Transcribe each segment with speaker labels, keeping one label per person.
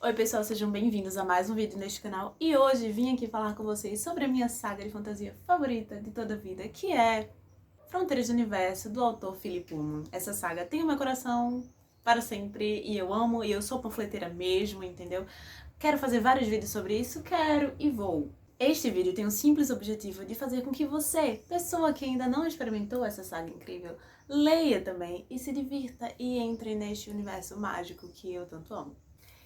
Speaker 1: Oi pessoal, sejam bem-vindos a mais um vídeo neste canal e hoje vim aqui falar com vocês sobre a minha saga de fantasia favorita de toda a vida, que é Fronteiras do Universo, do autor Philip Pullman. Essa saga tem o meu coração para sempre e eu amo, e eu sou panfleteira mesmo, entendeu? Quero fazer vários vídeos sobre isso, quero e vou. Este vídeo tem o simples objetivo de fazer com que você, pessoa que ainda não experimentou essa saga incrível, leia também e se divirta e entre neste universo mágico que eu tanto amo.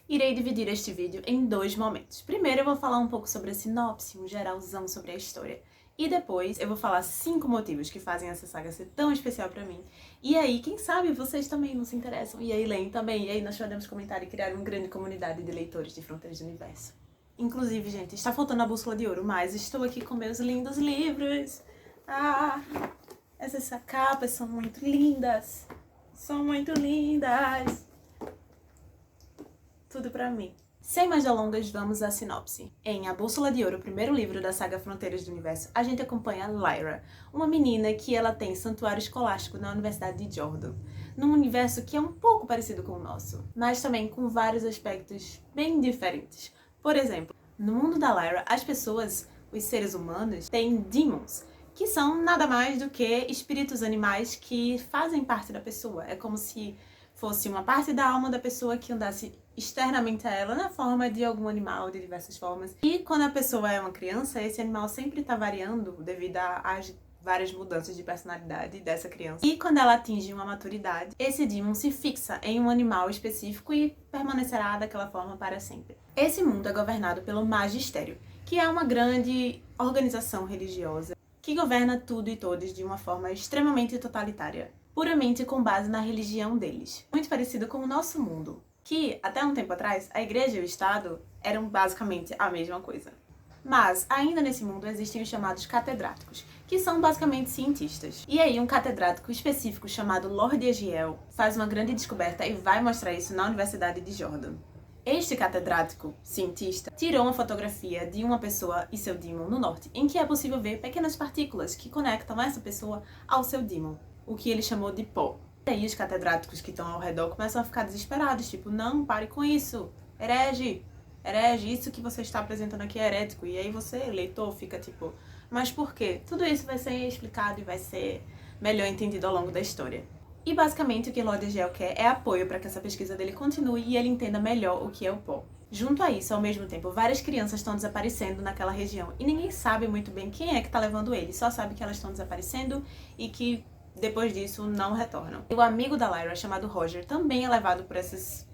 Speaker 1: Irei dividir este vídeo em dois momentos. Primeiro eu vou falar um pouco sobre a sinopse, um geralzão sobre a história. E depois eu vou falar 5 motivos que fazem essa saga ser tão especial pra mim. E aí, quem sabe vocês também não se interessam, e aí leem também, e aí nós podemos comentar e criar uma grande comunidade de leitores de Fronteiras do Universo. Inclusive, gente, está faltando a bússola de ouro, mas estou aqui com meus lindos livros. Ah, essas capas são muito lindas. São muito lindas. Tudo pra mim. Sem mais delongas, vamos à sinopse. Em A Bússola de Ouro, o primeiro livro da saga Fronteiras do Universo, a gente acompanha Lyra, uma menina que ela tem santuário escolástico na Universidade de Jordan, num universo que é um pouco parecido com o nosso, mas também com vários aspectos bem diferentes. Por exemplo, no mundo da Lyra, as pessoas, os seres humanos, têm demons, que são nada mais do que espíritos animais que fazem parte da pessoa. É como se fosse uma parte da alma da pessoa que andasse externamente a ela na forma de algum animal, de diversas formas. E quando a pessoa é uma criança, esse animal sempre está variando devido às várias mudanças de personalidade dessa criança. E quando ela atinge uma maturidade, esse demon se fixa em um animal específico e permanecerá daquela forma para sempre. Esse mundo é governado pelo Magistério, que é uma grande organização religiosa que governa tudo e todos de uma forma extremamente totalitária, puramente com base na religião deles. Muito parecido com o nosso mundo, que, até um tempo atrás, a igreja e o Estado eram basicamente a mesma coisa. Mas, ainda nesse mundo, existem os chamados catedráticos, que são basicamente cientistas. E aí, um catedrático específico chamado Lord Egiel faz uma grande descoberta e vai mostrar isso na Universidade de Jordan. Este catedrático cientista tirou uma fotografia de uma pessoa e seu demon no norte, em que é possível ver pequenas partículas que conectam essa pessoa ao seu demon, o que ele chamou de pó. E aí os catedráticos que estão ao redor começam a ficar desesperados, tipo, não, pare com isso, herege, isso que você está apresentando aqui é herético. E aí você, leitor, fica tipo, mas por quê? Tudo isso vai ser explicado e vai ser melhor entendido ao longo da história. E basicamente o que Lord Egiel quer é apoio para que essa pesquisa dele continue e ele entenda melhor o que é o pó. Junto a isso, ao mesmo tempo, várias crianças estão desaparecendo naquela região e ninguém sabe muito bem quem é que está levando eles, só sabe que elas estão desaparecendo e que depois disso não retornam. E o amigo da Lyra, chamado Roger, também é levado por esses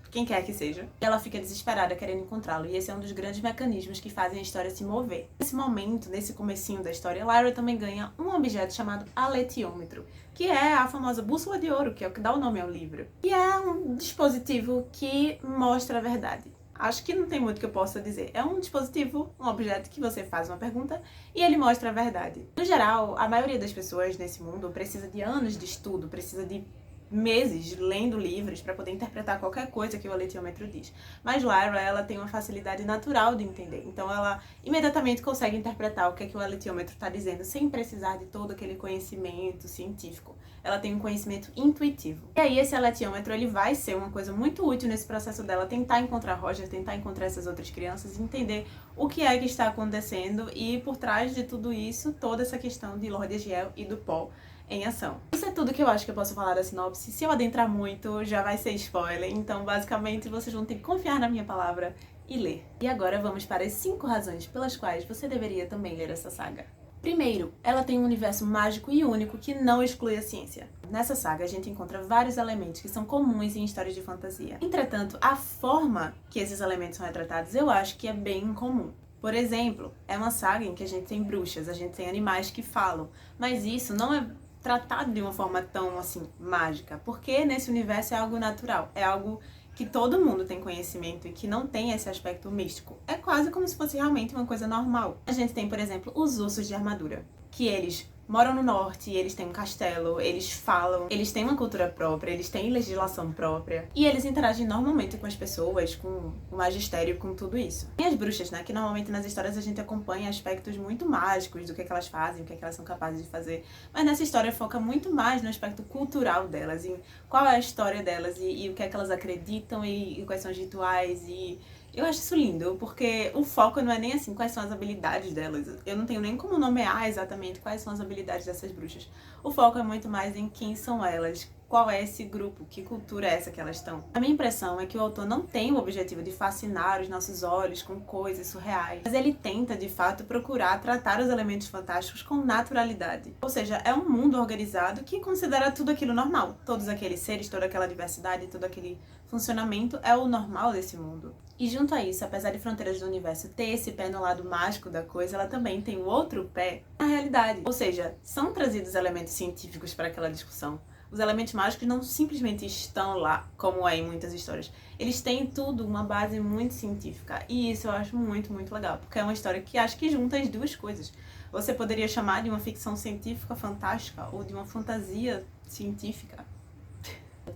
Speaker 1: quem quer que seja. E ela fica desesperada querendo encontrá-lo, e esse é um dos grandes mecanismos que fazem a história se mover. Nesse momento, nesse comecinho da história, Lyra também ganha um objeto chamado aletiômetro, que é a famosa bússola de ouro, que é o que dá o nome ao livro. E é um dispositivo que mostra a verdade. Acho que não tem muito que eu possa dizer. É um dispositivo, um objeto que você faz uma pergunta e ele mostra a verdade. No geral, a maioria das pessoas nesse mundo precisa de anos de estudo, precisa de meses lendo livros para poder interpretar qualquer coisa que o aletiômetro diz. Mas Lyra, ela tem uma facilidade natural de entender. Então ela imediatamente consegue interpretar o que é que o aletiômetro está dizendo sem precisar de todo aquele conhecimento científico. Ela tem um conhecimento intuitivo. E aí esse aletiômetro, ele vai ser uma coisa muito útil nesse processo dela tentar encontrar Roger, tentar encontrar essas outras crianças, entender o que é que está acontecendo e por trás de tudo isso, toda essa questão de Lord Egiel e do Paul em ação. Isso é tudo que eu acho que eu posso falar da sinopse. Se eu adentrar muito, já vai ser spoiler. Então, basicamente, vocês vão ter que confiar na minha palavra e ler. E agora vamos para as 5 razões pelas quais você deveria também ler essa saga. Primeiro, ela tem um universo mágico e único que não exclui a ciência. Nessa saga, a gente encontra vários elementos que são comuns em histórias de fantasia. Entretanto, a forma que esses elementos são retratados, eu acho que é bem incomum. Por exemplo, é uma saga em que a gente tem bruxas, a gente tem animais que falam, mas isso não é tratado de uma forma tão, assim, mágica, porque nesse universo é algo natural, é algo que todo mundo tem conhecimento e que não tem esse aspecto místico. É quase como se fosse realmente uma coisa normal. A gente tem, por exemplo, os ursos de armadura, que eles moram no norte, eles têm um castelo, eles falam, eles têm uma cultura própria, eles têm legislação própria. E eles interagem normalmente com as pessoas, com o magistério, com tudo isso. E as bruxas, né, que normalmente nas histórias a gente acompanha aspectos muito mágicos do que elas fazem, o que elas são capazes de fazer. Mas nessa história foca muito mais no aspecto cultural delas, em qual é a história delas e o que é que elas acreditam e quais são os rituais e... Eu acho isso lindo, porque o foco não é nem assim quais são as habilidades delas. Eu não tenho nem como nomear exatamente quais são as habilidades dessas bruxas. O foco é muito mais em quem são elas, qual é esse grupo, que cultura é essa que elas estão. A minha impressão é que o autor não tem o objetivo de fascinar os nossos olhos com coisas surreais, mas ele tenta, de fato, procurar tratar os elementos fantásticos com naturalidade. Ou seja, é um mundo organizado que considera tudo aquilo normal. Todos aqueles seres, toda aquela diversidade, todo aquele funcionamento é o normal desse mundo. E junto a isso, apesar de Fronteiras do Universo ter esse pé no lado mágico da coisa, ela também tem o outro pé na realidade. Ou seja, são trazidos elementos científicos para aquela discussão. Os elementos mágicos não simplesmente estão lá, como é em muitas histórias. Eles têm tudo uma base muito científica. E isso eu acho muito, muito legal. Porque é uma história que acho que junta as duas coisas. Você poderia chamar de uma ficção científica fantástica ou de uma fantasia científica.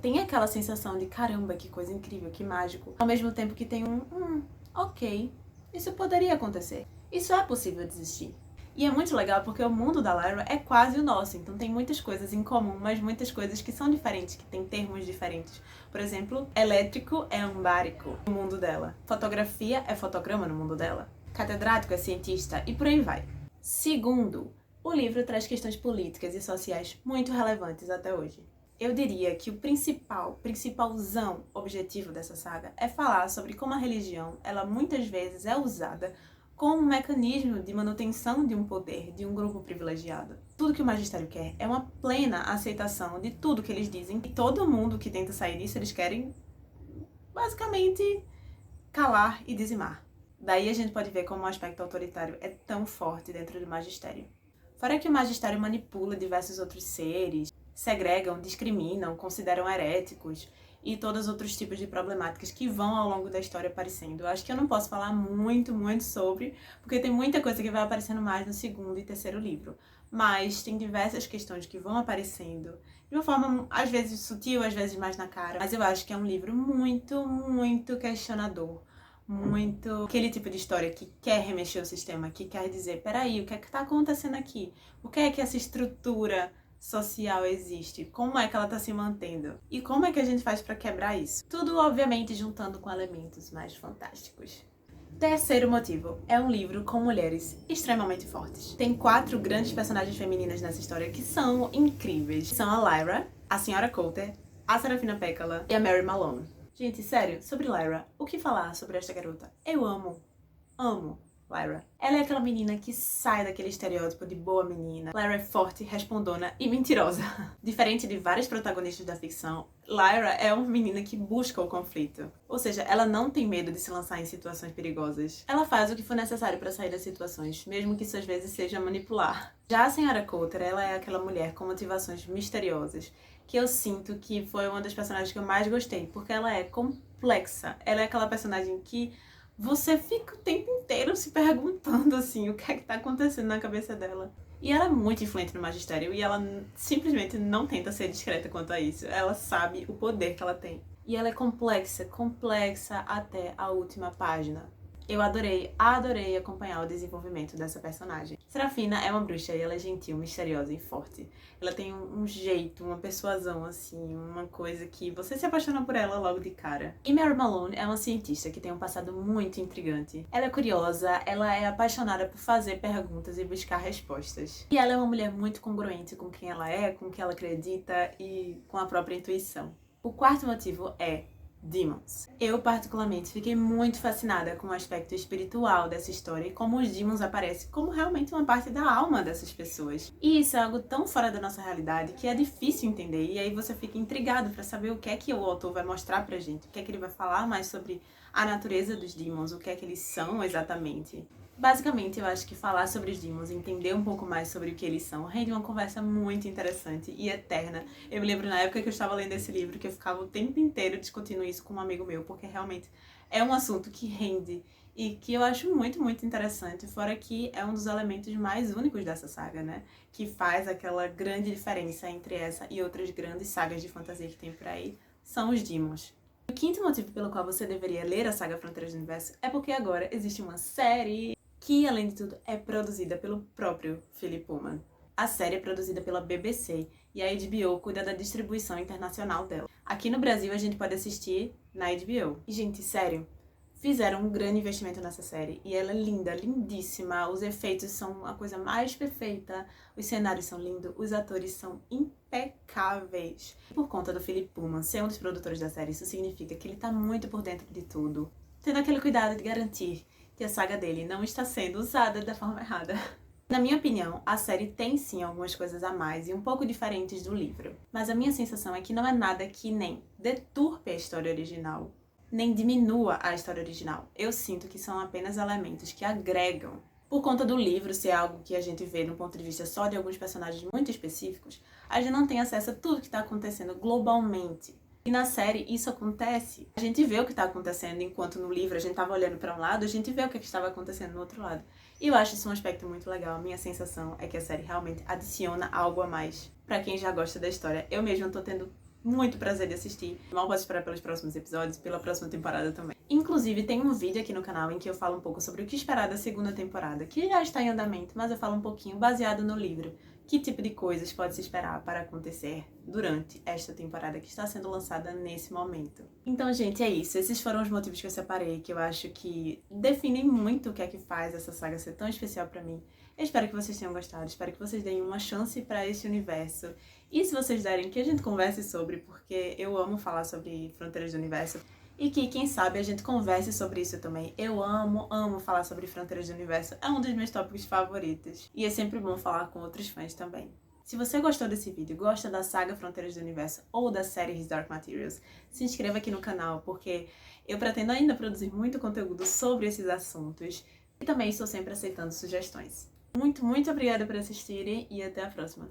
Speaker 1: Tem aquela sensação de caramba, que coisa incrível, que mágico. Ao mesmo tempo que tem ok, isso poderia acontecer. Isso é possível de existir. E é muito legal porque o mundo da Lyra é quase o nosso, então tem muitas coisas em comum, mas muitas coisas que são diferentes, que têm termos diferentes. Por exemplo, elétrico é ambárico no mundo dela. Fotografia é fotograma no mundo dela. Catedrático é cientista e por aí vai. Segundo, o livro traz questões políticas e sociais muito relevantes até hoje. Eu diria que o principalzão objetivo dessa saga é falar sobre como a religião, ela muitas vezes é usada como um mecanismo de manutenção de um poder, de um grupo privilegiado. Tudo que o magistério quer é uma plena aceitação de tudo que eles dizem, e todo mundo que tenta sair disso, eles querem, basicamente, calar e dizimar. Daí a gente pode ver como o aspecto autoritário é tão forte dentro do magistério. Fora que o magistério manipula diversos outros seres, segregam, discriminam, consideram heréticos e todos os outros tipos de problemáticas que vão ao longo da história aparecendo. Eu acho que eu não posso falar muito sobre, porque tem muita coisa que vai aparecendo mais no segundo e terceiro livro. Mas tem diversas questões que vão aparecendo de uma forma, às vezes, sutil, às vezes mais na cara. Mas eu acho que é um livro muito questionador. Muito aquele tipo de história que quer remexer o sistema, que quer dizer, peraí, o que é que tá acontecendo aqui? O que é que essa estrutura social existe? Como é que ela tá se mantendo? E como é que a gente faz pra quebrar isso? Tudo, obviamente, juntando com elementos mais fantásticos. Terceiro motivo, é um livro com mulheres extremamente fortes. Tem 4 grandes personagens femininas nessa história que são incríveis. São a Lyra, a Senhora Coulter, a Serafina Pekkala e a Mary Malone. Gente, sério, sobre Lyra, o que falar sobre esta garota? Eu amo Lyra. Ela é aquela menina que sai daquele estereótipo de boa menina. Lyra é forte, respondona e mentirosa. Diferente de vários protagonistas da ficção, Lyra é uma menina que busca o conflito. Ou seja, ela não tem medo de se lançar em situações perigosas. Ela faz o que for necessário para sair das situações, mesmo que isso às vezes seja manipular. Já a Senhora Coulter, ela é aquela mulher com motivações misteriosas, que eu sinto que foi uma das personagens que eu mais gostei, porque ela é complexa. Ela é aquela personagem que você fica o tempo inteiro se perguntando, assim, o que é que tá acontecendo na cabeça dela. E ela é muito influente no magistério e ela simplesmente não tenta ser discreta quanto a isso. Ela sabe o poder que ela tem. E ela é complexa até a última página. Eu adorei acompanhar o desenvolvimento dessa personagem. Serafina é uma bruxa e ela é gentil, misteriosa e forte. Ela tem um jeito, uma persuasão, assim, uma coisa que você se apaixona por ela logo de cara. E Mary Malone é uma cientista que tem um passado muito intrigante. Ela é curiosa, ela é apaixonada por fazer perguntas e buscar respostas. E ela é uma mulher muito congruente com quem ela é, com o que ela acredita e com a própria intuição. O quarto motivo é Demons. Eu, particularmente, fiquei muito fascinada com o aspecto espiritual dessa história e como os demons aparecem como realmente uma parte da alma dessas pessoas. E isso é algo tão fora da nossa realidade que é difícil entender, e aí você fica intrigado pra saber o que é que o autor vai mostrar pra gente, o que é que ele vai falar mais sobre a natureza dos demons, o que é que eles são exatamente. Basicamente, eu acho que falar sobre os demons, entender um pouco mais sobre o que eles são, rende uma conversa muito interessante e eterna. Eu me lembro na época que eu estava lendo esse livro que eu ficava o tempo inteiro discutindo isso com um amigo meu, porque realmente É um assunto que rende e que eu acho muito, muito interessante, fora que é um dos elementos mais únicos dessa saga, né? Que faz aquela grande diferença entre essa e outras grandes sagas de fantasia que tem por aí, são os Demons. O quinto motivo pelo qual você deveria ler a saga Fronteiras do Universo é porque agora existe uma série que, além de tudo, é produzida pelo próprio Philip Pullman. A série é produzida pela BBC e a HBO cuida da distribuição internacional dela. Aqui no Brasil a gente pode assistir na HBO. E, gente, sério, fizeram um grande investimento nessa série e ela é linda, lindíssima, os efeitos são a coisa mais perfeita, os cenários são lindos, os atores são impecáveis. Por conta do Philip Pullman ser um dos produtores da série, isso significa que ele tá muito por dentro de tudo, tendo aquele cuidado de garantir que a saga dele não está sendo usada da forma errada. Na minha opinião, a série tem sim algumas coisas a mais e um pouco diferentes do livro, mas a minha sensação é que não é nada que nem deturpe a história original, nem diminua a história original. Eu sinto que são apenas elementos que agregam. Por conta do livro ser algo que a gente vê no ponto de vista só de alguns personagens muito específicos, a gente não tem acesso a tudo que está acontecendo globalmente. E na série isso acontece. A gente vê o que está acontecendo, enquanto no livro a gente estava olhando para um lado, a gente vê o que estava acontecendo no outro lado. E eu acho isso um aspecto muito legal. A minha sensação é que a série realmente adiciona algo a mais para quem já gosta da história. Eu mesma tô tendo muito prazer de assistir. Mal posso esperar pelos próximos episódios e pela próxima temporada também. Inclusive, tem um vídeo aqui no canal em que eu falo um pouco sobre o que esperar da segunda temporada, que já está em andamento, mas eu falo um pouquinho baseado no livro. Que tipo de coisas pode se esperar para acontecer durante esta temporada que está sendo lançada nesse momento. Então, gente, é isso. Esses foram os motivos que eu separei, que eu acho que definem muito o que é que faz essa saga ser tão especial para mim. Eu espero que vocês tenham gostado, espero que vocês deem uma chance para esse universo. E se vocês derem, que a gente converse sobre, porque eu amo falar sobre Fronteiras do Universo. E que, quem sabe, a gente converse sobre isso também. Eu amo falar sobre Fronteiras do Universo. É um dos meus tópicos favoritos. E é sempre bom falar com outros fãs também. Se você gostou desse vídeo, gosta da saga Fronteiras do Universo ou da série His Dark Materials, se inscreva aqui no canal, porque eu pretendo ainda produzir muito conteúdo sobre esses assuntos. E também estou sempre aceitando sugestões. Muito obrigada por assistirem e até a próxima.